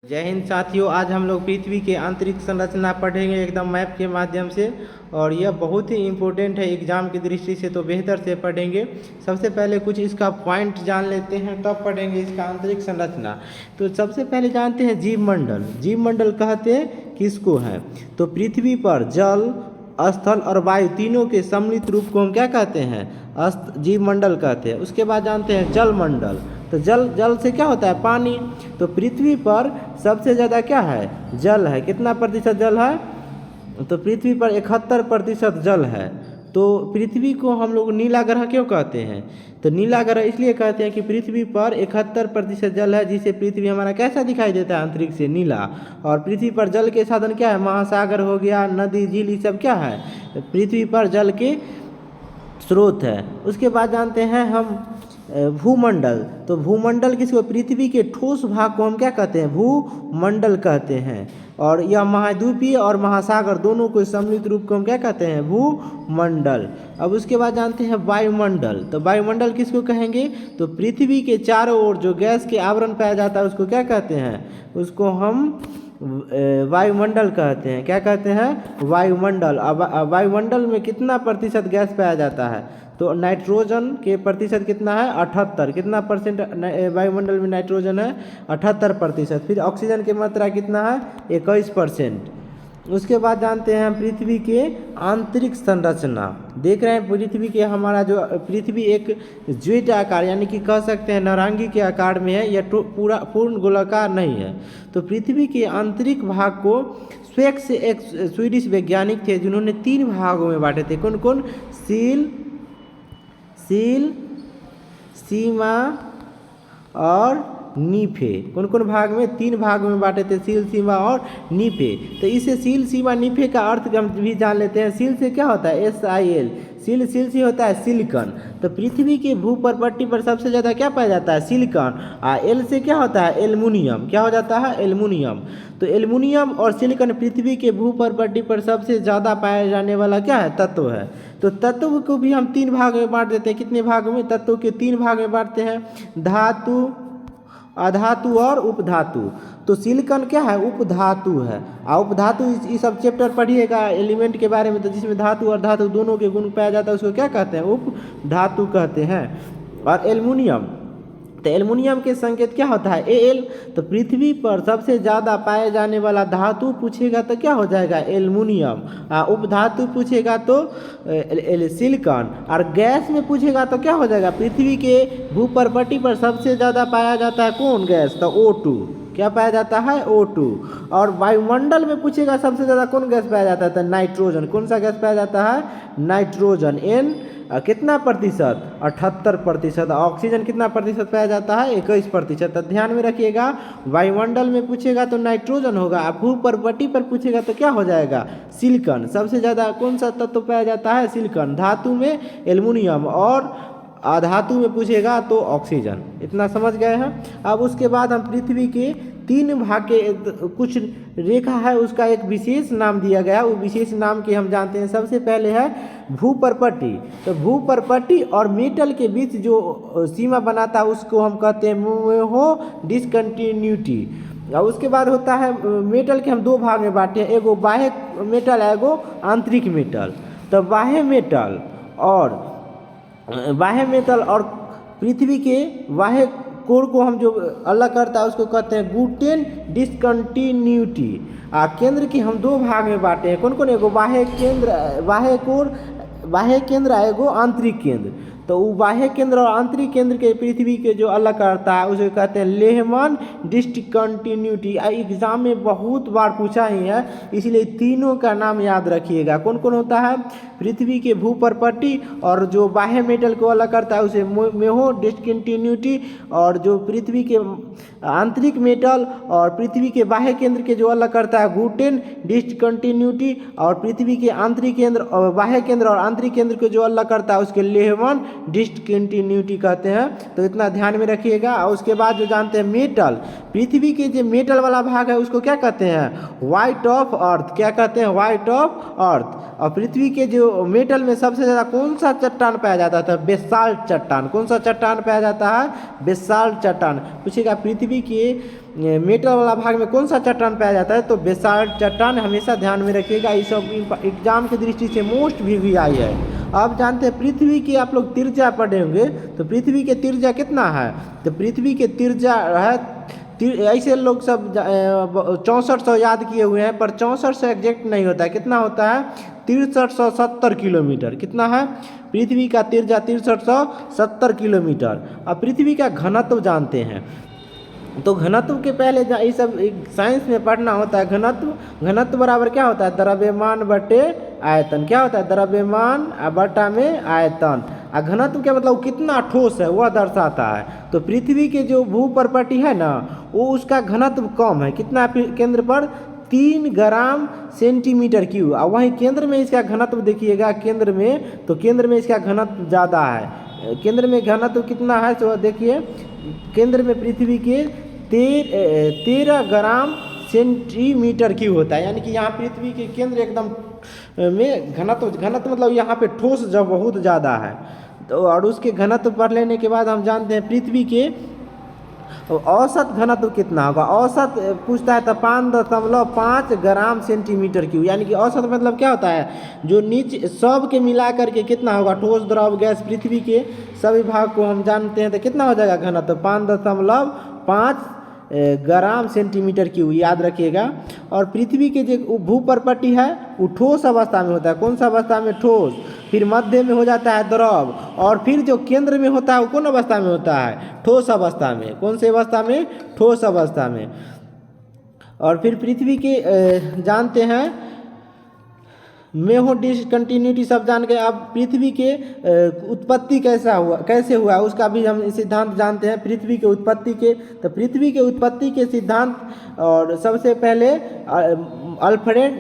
जय हिंद साथियों। आज हम लोग पृथ्वी के आंतरिक संरचना पढ़ेंगे एकदम मैप के माध्यम से। और यह बहुत ही इम्पोर्टेंट है एग्जाम की दृष्टि से, तो बेहतर से पढ़ेंगे। सबसे पहले कुछ इसका पॉइंट जान लेते हैं, तब पढ़ेंगे इसका आंतरिक संरचना। तो सबसे पहले जानते हैं जीव मंडल। जीव मंडल कहते हैं किसको है? तो पृथ्वी पर जल, स्थल और वायु तीनों के सम्मिलित रूप को हम क्या कहते हैं? जीव मंडल कहते हैं। उसके बाद जानते हैं जल मंडल। तो जल से क्या होता है? पानी। तो पृथ्वी पर सबसे ज़्यादा क्या है? जल है। कितना प्रतिशत जल है? तो पृथ्वी पर 71% जल है। तो पृथ्वी को हम लोग नीला ग्रह क्यों कहते हैं? तो नीला ग्रह इसलिए कहते हैं कि पृथ्वी पर 71% जल है, जिससे पृथ्वी हमारा कैसा दिखाई देता है? अंतरिक्ष से नीला। और पृथ्वी पर जल के साधन क्या है? महासागर हो गया, नदी, झील, ये सब क्या है? पृथ्वी पर जल के स्रोत है। उसके बाद जानते हैं हम भूमंडल। तो भूमंडल किसको? पृथ्वी के ठोस भाग को हम क्या कहते हैं? भूमंडल कहते हैं। और यह महाद्वीपीय और महासागर दोनों को सम्मिलित रूप को हम क्या कहते हैं? भूमंडल। अब उसके बाद जानते हैं वायुमंडल। तो वायुमंडल किसको कहेंगे? तो पृथ्वी के चारों ओर जो गैस के आवरण पाया जाता है उसको क्या कहते हैं? उसको हम वायुमंडल कहते हैं। क्या कहते हैं? वायुमंडल। अब वायुमंडल में कितना प्रतिशत गैस पाया जाता है? तो नाइट्रोजन के प्रतिशत कितना है? 78। कितना परसेंट वायुमंडल में नाइट्रोजन है? 78%। फिर ऑक्सीजन की मात्रा कितना है? 21%। उसके बाद जानते हैं हम पृथ्वी के आंतरिक संरचना। देख रहे हैं पृथ्वी के हमारा जो पृथ्वी एक ज्वेट आकार यानी कि कह सकते हैं नारंगी के आकार में है। यह पूर्ण गोलाकार नहीं है। तो पृथ्वी के आंतरिक भाग को स्वेक्स एक स्वीडिश वैज्ञानिक थे जिन्होंने 3 भागों में बांटे थे। कौन कौन? सील, सीमा और नीफे। कौन कौन भाग में? 3 भागों में बांटे थे, सील, सीमा और नीफे। तो इसे सील, सीमा, नीफे का अर्थ हम भी जान लेते हैं। सील से क्या होता है? SIL। सील से होता है सिलिकॉन। तो पृथ्वी के भूपरपट्टी पर सबसे ज़्यादा क्या पाया जाता है? सिलिकॉन। एल से क्या होता है? एल्युमिनियम। क्या हो जाता है? एल्युमिनियम। तो एल्युमिनियम और सिलिकॉन पृथ्वी के भूपरपट्टी पर सबसे ज़्यादा पाया जाने वाला क्या है? तत्व है। तो तत्व को भी हम 3 भाग में बांट देते हैं। कितने भाग में? तत्व के 3 भाग में बांटते हैं, धातु, अधातु और उपधातु। तो सिलिकॉन क्या है? उपधातु है। और उपधातु ये सब चैप्टर पढ़िएगा एलिमेंट के बारे में, तो जिसमें धातु और धातु दोनों के गुण पाया जाता है उसको क्या कहते हैं? उपधातु कहते हैं। और एल्युमिनियम, तो एल्युमिनियम के संकेत क्या होता है? Al। तो पृथ्वी पर सबसे ज़्यादा पाए जाने वाला धातु पूछेगा तो क्या हो जाएगा? एल्युमिनियम। उपधातु पूछेगा तो सिलिकॉन। और गैस में पूछेगा तो क्या हो जाएगा? पृथ्वी के भूपरपट्टी पर सबसे ज़्यादा पाया जाता है कौन गैस? तो O2। क्या पाया जाता है? O2। और वायुमंडल में पूछेगा सबसे ज़्यादा कौन गैस पाया जाता है? तो नाइट्रोजन। कौन सा गैस पाया जाता है? नाइट्रोजन। कितना प्रतिशत? 78%। ऑक्सीजन कितना प्रतिशत पाया जाता है? 21%। तो ध्यान में रखिएगा, वायुमंडल में पूछेगा तो नाइट्रोजन होगा, और भूपरपट्टी पर पूछेगा तो क्या हो जाएगा? सिलिकॉन। सबसे ज़्यादा कौन सा तत्व पाया जाता है? सिलिकॉन। धातु में एल्युमिनियम, और अधातु में पूछेगा तो ऑक्सीजन। इतना समझ गए हैं। अब उसके बाद हम पृथ्वी के 3 भाग के कुछ रेखा है उसका एक विशेष नाम दिया गया। वो विशेष नाम के हम जानते हैं। सबसे पहले है भूपरपट्टी। तो भूपरपट्टी और मेटल के बीच जो सीमा बनाता है उसको हम कहते हैं मोहो डिसकंटिन्यूटी। और उसके बाद होता है मेटल के हम 2 भाग में बांटे हैं, एगो बाह्य मेटल, एगो आंतरिक मेटल। तो बाह्य मेटल और पृथ्वी के बाह्य कोर को हम जो अलग करता है उसको कहते हैं गुटेन डिसकंटिन्यूटी। केंद्र के हम 2 भाग में बांटे हैं। कौन कौन? एगो बाह्य केंद्र, एगो आंतरिक केंद्र। तो वो बाह्य केंद्र और आंतरिक केंद्र के पृथ्वी के जो अलग करता है उसे कहते हैं लेहमन डिसकंटिन्यूटी। एग्जाम में बहुत बार पूछा ही है, इसलिए तीनों का नाम याद रखिएगा। कौन कौन होता है? पृथ्वी के भूपरपट्टी और जो बाह्य मेटल को अलग करता है उसे मोहो डिसकंटिन्यूटी, और जो पृथ्वी के आंतरिक मेटल और पृथ्वी के बाह्य केंद्र के जो अलग करता है गुटेन डिसकंटिन्यूटी, और पृथ्वी के आंतरिक केंद्र और बाह्य केंद्र और आंतरिक केंद्र को जो अलग करता है उसके लेहमन डिसकंटिन्यूटी कहते हैं। तो इतना ध्यान में रखिएगा। और उसके बाद जो जानते हैं मेटल, पृथ्वी के जो मेटल वाला भाग है उसको क्या कहते हैं? White of earth. क्या कहते हैं? White of earth. और पृथ्वी के जो मेटल में सबसे ज़्यादा कौन सा चट्टान पाया जाता था? बेसाल्ट चट्टान। कौन सा चट्टान पाया जाता है? बेसाल्ट चट्टान। पूछेगा पृथ्वी के मेटल वाला भाग में कौन सा चट्टान पाया जाता है? तो बेसाल्ट चट्टान, हमेशा ध्यान में रखिएगा। ये सब एग्जाम की दृष्टि से मोस्ट VVI है। अब जानते हैं पृथ्वी की आप लोग त्रिज्या पढ़े होंगे, तो पृथ्वी के त्रिज्या कितना है? तो पृथ्वी के त्रिज्या है ऐसे लोग सब 6400 याद किए हुए हैं, पर 6400 एग्जैक्ट नहीं होता है। कितना होता है? 6370 किलोमीटर। कितना है? पृथ्वी का त्रिज्या 6370 किलोमीटर। अब पृथ्वी का घनत्व जानते हैं, तो घनत्व के पहले ये सब साइंस में पढ़ना होता है। घनत्व बराबर क्या होता है? द्रव्यमान बटे आयतन। क्या होता है? द्रव्यमान बटा में आयतन। और घनत्व क्या मतलब कितना ठोस है वह दर्शाता है। तो पृथ्वी के जो भूपर्पटी है ना, वो उसका घनत्व कम है। कितना? केंद्र पर 3 ग्राम सेंटीमीटर क्यूब। और वहीं केंद्र में इसका घनत्व देखिएगा, केंद्र में, तो केंद्र में इसका घनत्व ज़्यादा है। केंद्र में घनत्व कितना है तो देखिए, केंद्र में पृथ्वी के 13 ग्राम सेंटीमीटर क्यूब होता है। यानी कि यहाँ पृथ्वी के केंद्र एकदम में घनत्व मतलब यहाँ पे ठोस जब बहुत ज़्यादा है। तो और उसके घनत्व पढ़ लेने के बाद हम जानते हैं पृथ्वी के औसत घनत्व कितना होगा। औसत पूछता है तो 5.5 ग्राम सेंटीमीटर क्यूब। यानी कि औसत मतलब क्या होता है? जो नीचे सब के मिला करके कितना होगा? ठोस, द्रव, गैस, पृथ्वी के सभी भाग को हम जानते हैं, तो कितना हो जाएगा घनत्व? 5.5 ग्राम सेंटीमीटर क्यूब, याद रखिएगा। और पृथ्वी के जो भूपर्पटी है वो ठोस अवस्था में होता है। कौन सा अवस्था में? ठोस। फिर मध्य में हो जाता है द्रव, और फिर जो केंद्र में होता है वो कौन अवस्था में होता है? ठोस अवस्था में। कौन सी अवस्था में? ठोस अवस्था में। और फिर पृथ्वी के जानते हैं मेहो डिसकंटिन्यूटी सब जान गए। अब पृथ्वी के उत्पत्ति कैसे हुआ उसका भी हम सिद्धांत जानते हैं। पृथ्वी के उत्पत्ति के, तो पृथ्वी के उत्पत्ति के सिद्धांत और सबसे पहले अल्फ्रेड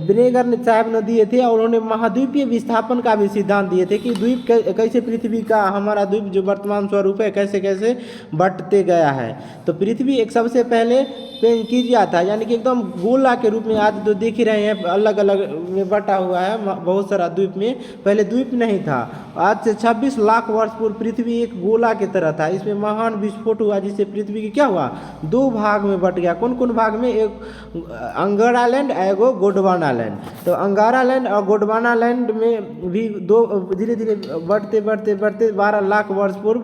ब्रेगर साहब ने दिए थे, और उन्होंने महाद्वीपीय विस्थापन का भी सिद्धांत दिए थे कि द्वीप कैसे पृथ्वी का, हमारा द्वीप जो वर्तमान स्वरूप है, कैसे कैसे बंटते गया है। तो पृथ्वी एक सबसे पहले पेंकिरिया था, यानी कि एकदम गोला के रूप में। आज तो देख ही रहे हैं अलग अलग में बटा हुआ है बहुत सारा द्वीप में। पहले द्वीप नहीं था। आज से 26 लाख वर्ष पूर्व पृथ्वी एक गोला की तरह था। इसमें महान विस्फोट हुआ जिससे पृथ्वी की क्या हुआ? 2 भाग में बट गया। कौन कौन भाग में? एक अंगारा लैंड, एगो गोंडवाना लैंड। तो अंगारा लैंड और गोंडवाना लैंड में भी दो धीरे धीरे बढ़ते बढ़ते बढ़ते 12 लाख वर्ष पूर्व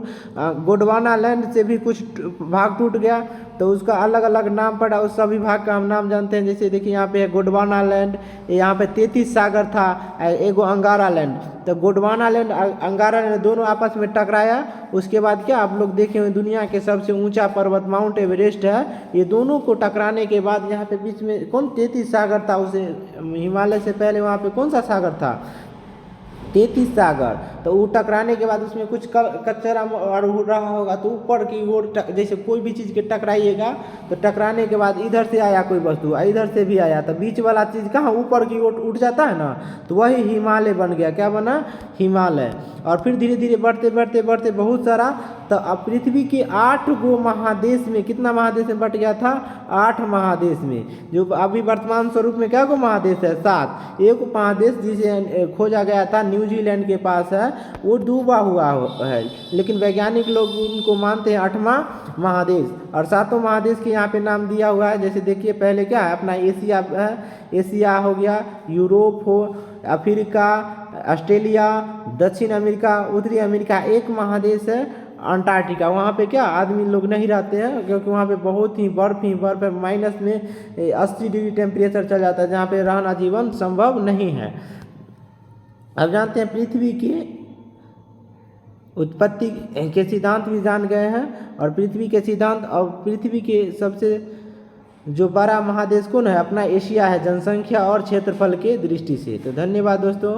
गोंडवाना लैंड से भी कुछ भाग टूट गया, तो उसका अलग अलग नाम पड़ा। उस सभी भाग का हम नाम जानते हैं। जैसे देखिए यहाँ पे है गोंडवाना लैंड, यहाँ पे 33 सागर था, एगो अंगारा लैंड। तो गोंडवाना लैंड अंगारा लैंड दोनों आपस में टकराया। उसके बाद क्या आप लोग देखे हुए दुनिया के सबसे ऊंचा पर्वत माउंट एवरेस्ट है, ये दोनों को टकराने के बाद यहाँ पे बीच में कौन 33 सागर था। उसे हिमालय से पहले वहाँ पे कौन सा सागर था? 33 सागर। तो वो टकराने के बाद उसमें कुछ कचरा और रहा होगा, तो ऊपर की ओर जैसे कोई भी चीज़ के टकराइएगा तो टकराने के बाद इधर से आया कोई वस्तु, इधर से भी आया, तो बीच वाला चीज़ कहाँ ऊपर की ओर उठ जाता है ना, तो वही हिमालय बन गया। क्या बना? हिमालय। और फिर धीरे धीरे बढ़ते बढ़ते बढ़ते बहुत सारा, तो अब पृथ्वी के 8 गो महादेश में, कितना महादेश में बट गया था? 8 महादेश में। जो अभी वर्तमान स्वरूप में क्या गो महादेश है? 7। एक महादेश जिसे खोजा गया था न्यूजीलैंड के पास है, वो डूबा हुआ है, लेकिन वैज्ञानिक लोग उनको मानते हैं 8वां महादेश। और 7 महादेश के यहाँ पे नाम दिया हुआ है। जैसे देखिए पहले क्या है अपना एशिया है, एशिया हो गया, यूरोप हो, अफ्रीका, ऑस्ट्रेलिया, दक्षिण अमेरिका, उत्तरी अमेरिका। एक महादेश है अंटार्कटिका। वहाँ पे क्या आदमी लोग नहीं रहते हैं, क्योंकि वहाँ पे बहुत ही बर्फ है, माइनस में 80 डिग्री टेम्परेचर चल जाता है, जहाँ पे रहना जीवन संभव नहीं है। अब जानते हैं पृथ्वी की उत्पत्ति के सिद्धांत भी जान गए हैं, और पृथ्वी के सिद्धांत। और पृथ्वी के सबसे जो बड़ा महादेश कौन है? अपना एशिया है, जनसंख्या और क्षेत्रफल के दृष्टि से। तो धन्यवाद दोस्तों।